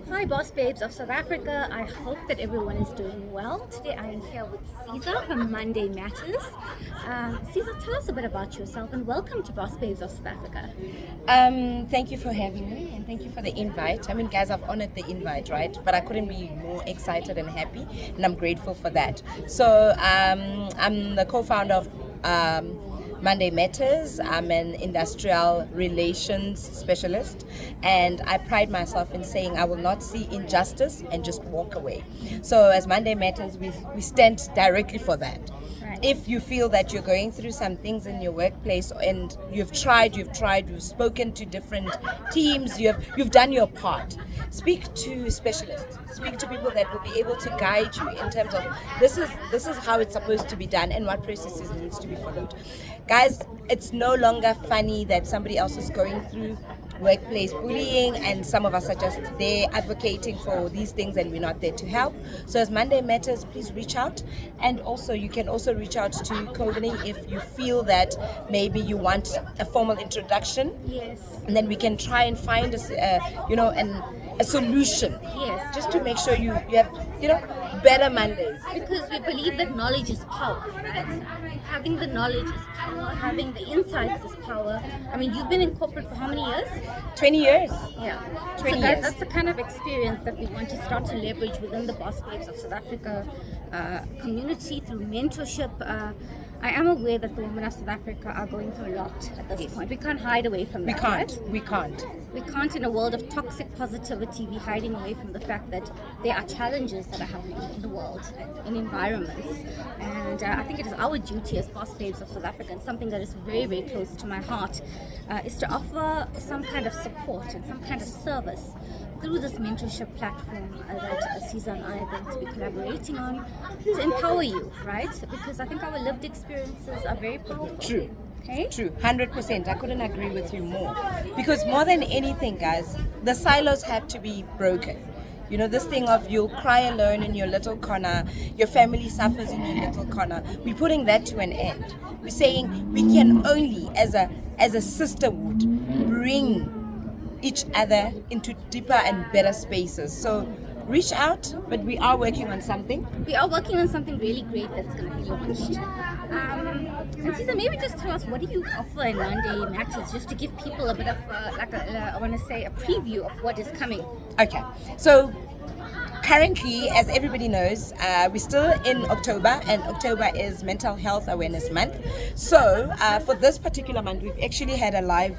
Hi, boss babes of South Africa. I hope that everyone is doing well. Today I am here with Caesar from Monday Matters. Caesar, tell us a bit about yourself and welcome to Boss Babes of South Africa. Thank you for having me and thank you for the invite. I mean, guys, I've honored the invite, right? But I couldn't be more excited and happy, and I'm grateful for that. So, I'm the co-founder of Monday Matters. I'm an industrial relations specialist, and I pride myself in saying I will not see injustice and just walk away. So, as Monday Matters, we stand directly for that. Right. If you feel that you're going through some things in your workplace and you've spoken to different teams, you've done your part, speak to specialists, speak to people that will be able to guide you in terms of this is how it's supposed to be done and what processes needs to be followed. Guys, it's no longer funny that somebody else is going through workplace bullying and some of us are just there advocating for these things and we're not there to help. So as Monday Matters, please reach out, and also you can also reach out to Coveney if you feel that maybe you want a formal introduction, Yes. and then we can try and find a solution, Yes. just to make sure you have better Mondays. Because we believe that knowledge is power, right? Having the knowledge is power, having the insights is power. I mean, you've been in corporate for how many years? 20 years. Yeah. 20 So guys, years. that's the kind of experience that we want to start to leverage within the Boss Babes of South Africa community through mentorship. I am aware that the women of South Africa are going through a lot at this Yes. point. We can't hide away from We that. can't. Right? We can't. We can't, in a world of toxic positivity, be hiding away from the fact that there are challenges that are happening in the world, in environments. And I think it is our duty as Boss Babes of South Africa, and something that is very, very close to my heart, is to offer some kind of support and some kind of service through this mentorship platform that Caesar and I are going to be collaborating on to empower you, right? Because I think our lived experiences are very powerful. True. Okay? True, 100%. I couldn't agree with you more. Because more than anything, guys, the silos have to be broken. You know, this thing of you'll cry alone in your little corner, your family suffers in your little corner. We're putting that to an end. We're saying we can only, as a sisterhood, bring each other into deeper and better spaces. So reach out, but we are working on something. We are working on something really great that's going to be launched. And Caesar, maybe just tell us, what do you offer in Monday Matters, just to give people a bit of, I want to say, a preview of what is coming. Okay, so currently, as everybody knows, we're still in October, and October is Mental Health Awareness Month. So for this particular month, we've actually had a live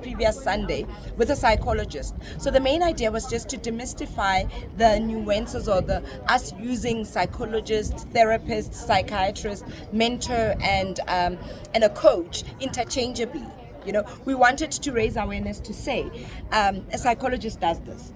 previous Sunday with a psychologist. So the main idea was just to demystify the nuances or us using psychologists, therapists, psychiatrists, mentor, and a coach interchangeably. You know, we wanted to raise awareness to say a psychologist does this.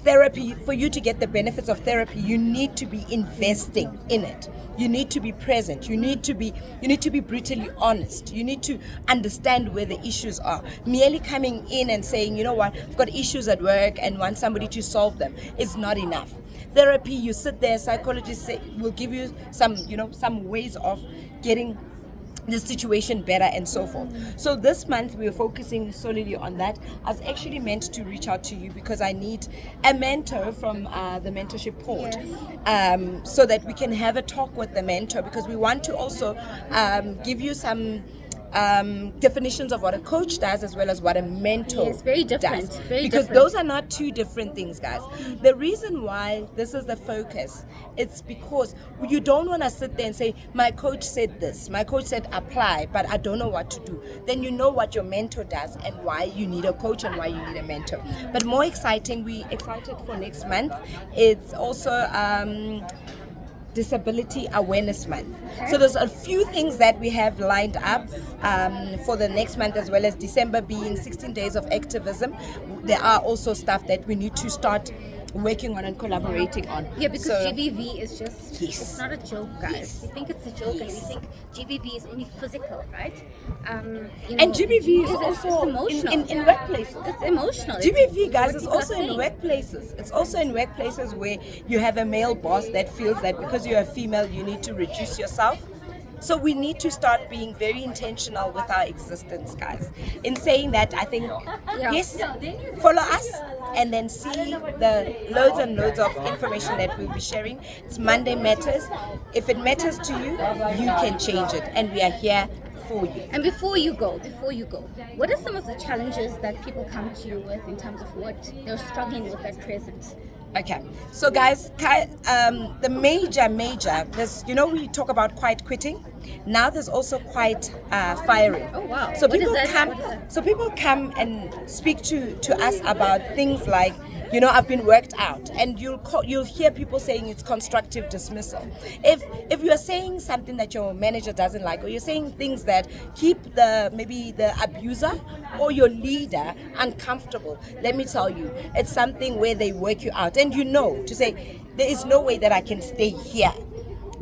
Therapy, for you to get the benefits of therapy, you need to be investing in it. You need to be present. You need to be brutally honest. You need to understand where the issues are. Merely coming in and saying, you know what, I've got issues at work and want somebody to solve them is not enough. Therapy, you sit there, psychologists will give you some ways of getting the situation better and so forth. So this month we are focusing solely on that. I was actually meant to reach out to you because I need a mentor from the mentorship port, so that we can have a talk with the mentor, because we want to also give you some definitions of what a coach does as well as what a mentor Yes, very different, does. very because different. those are not two different things, guys. The reason why this is the focus, it's because you don't want to sit there and say, my coach said this, my coach said apply, but I don't know what to do. Then you know what your mentor does and why you need a coach and why you need a mentor. But more exciting, we excited for next month. It's also Disability Awareness Month. So there's a few things that we have lined up for the next month, as well as December being 16 days of activism. There are also stuff that we need to start working on and collaborating on. Yeah, because So- GBV is just, Yes. it's not a joke, guys. We think it's a joke, and we think GBV is only physical, right? And GBV is it's also emotional. in workplaces. It's emotional. GBV, It's guys, what is people also are in saying. workplaces. It's also in workplaces where you have a male boss that feels that because you're a female, you need to reduce yourself. So we need to start being very intentional with our existence, guys. In saying that, I think, yes, follow us and then see the loads and loads of information that we'll be sharing. It's Monday Matters. If it matters to you, you can change it. And we are here for you. And before you go, what are some of the challenges that people come to you with in terms of what they're struggling with at present? Okay, so guys, the major, there's, we talk about quiet quitting. Now there's also quiet firing. Oh wow! So What people is that? come, and speak to us about things like, I've been worked out, and you'll hear people saying it's constructive dismissal. If you're saying something that your manager doesn't like, or you're saying things that keep maybe the abuser or your leader uncomfortable, let me tell you, it's something where they work you out, and to say there is no way that I can stay here.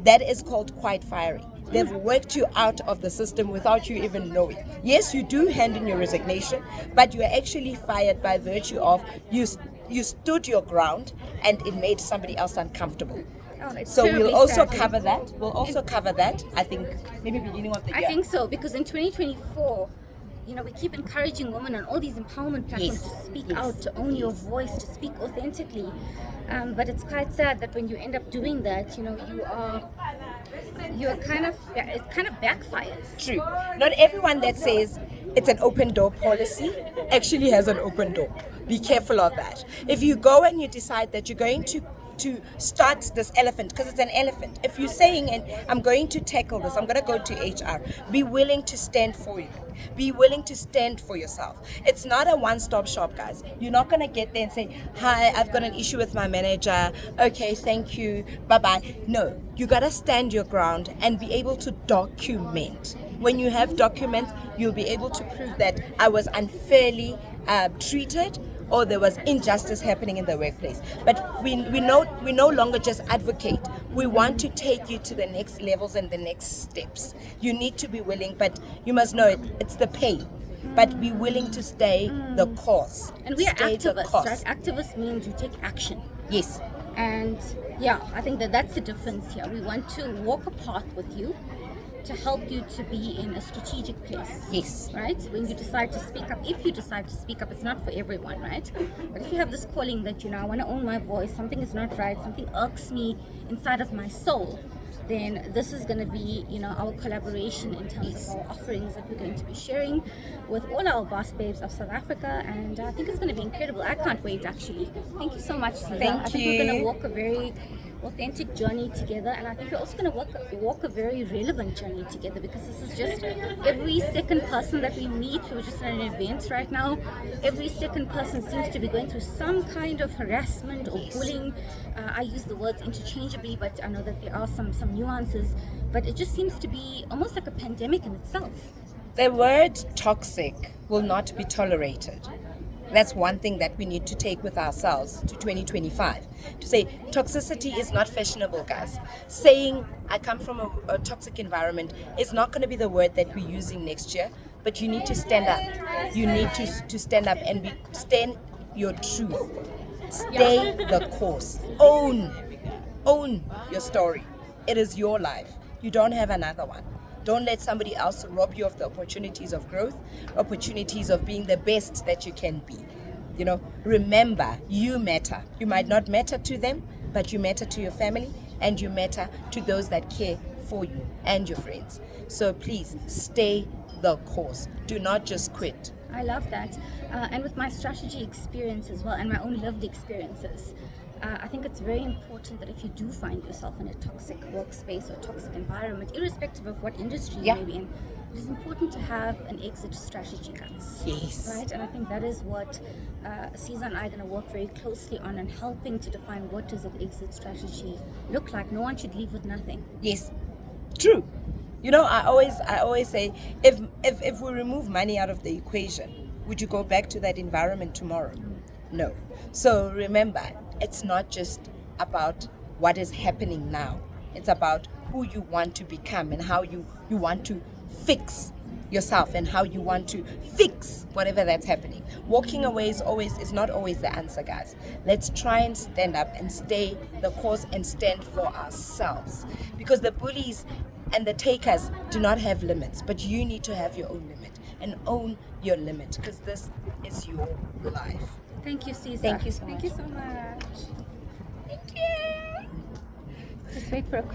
That is called quiet firing. They've worked you out of the system without you even knowing. Yes, you do hand in your resignation, but you are actually fired by virtue of you stood your ground and it made somebody else uncomfortable. So we'll also cover that. I think maybe beginning of the year. I think so, because in 2024, we keep encouraging women on all these empowerment platforms to speak out, to own your voice, to speak authentically. But it's quite sad that when you end up doing that, it kind of backfires. True. Not everyone that says it's an open door policy actually has an open door. Be careful of that. If you go and you decide that you're going to start this elephant, because it's an elephant. If you're saying, and I'm going to tackle this, I'm going to go to HR, be willing to stand for you. Be willing to stand for yourself. It's not a one-stop shop, guys. You're not going to get there and say, hi, I've got an issue with my manager. Okay, thank you. Bye-bye. No, you got to stand your ground and be able to document. When you have documents, you'll be able to prove that I was unfairly treated, or there was injustice happening in the workplace. But we no longer just advocate. We want to take you to the next levels and the next steps. You need to be willing, but you must know it's the pain. But be willing to stay the course. And we are activists, right? Activists means you take action. Yes. And I think that's the difference here. We want to walk a path with you to help you to be in a strategic place. Yes. Right? When you decide to speak up, if you decide to speak up, it's not for everyone, right? But if you have this calling that, I want to own my voice, something is not right, something irks me inside of my soul, then this is going to be, our collaboration in terms of our offerings that we're going to be sharing with all our boss babes of South Africa. And I think it's going to be incredible. I can't wait, actually. Thank you so much, Cesar. I think we're going to walk a very authentic journey together, and I think we're also going to walk a very relevant journey together, because this is just every second person that we meet. We were just at an event right now. Every second person seems to be going through some kind of harassment or bullying. I use the words interchangeably, but I know that there are some nuances, but it just seems to be almost like a pandemic in itself. The word toxic will not be tolerated. That's one thing that we need to take with ourselves to 2025. To say toxicity is not fashionable, guys. Saying I come from a toxic environment is not going to be the word that we're using next year. But you need to stand up. You need to stand up and stand your truth. Stay the course. Own your story. It is your life. You don't have another one. Don't let somebody else rob you of the opportunities of growth, opportunities of being the best that you can be. Remember, you matter. You might not matter to them, but you matter to your family, and you matter to those that care for you and your friends. So please stay the course. Do not just quit. I love that. And with my strategy experience as well, and my own lived experiences, I think it's very important that if you do find yourself in a toxic workspace or toxic environment, irrespective of what industry you may be in, it is important to have an exit strategy, guys. Yes. Right? And I think that is what Cesar and I are going to work very closely on, and helping to define what does an exit strategy look like. No one should leave with nothing. Yes. True. I always say, if we remove money out of the equation, would you go back to that environment tomorrow? No. So remember, it's not just about what is happening now. It's about who you want to become and how you want to fix yourself and how you want to fix whatever that's happening. Walking away is not always the answer, guys. Let's try and stand up and stay the course and stand for ourselves. Because the bullies, and the takers do not have limits, but you need to have your own limit and own your limit, because this is your life. Thank you, Caesar. Thank you so Thank much. you so much. Thank you. Just wait for a quick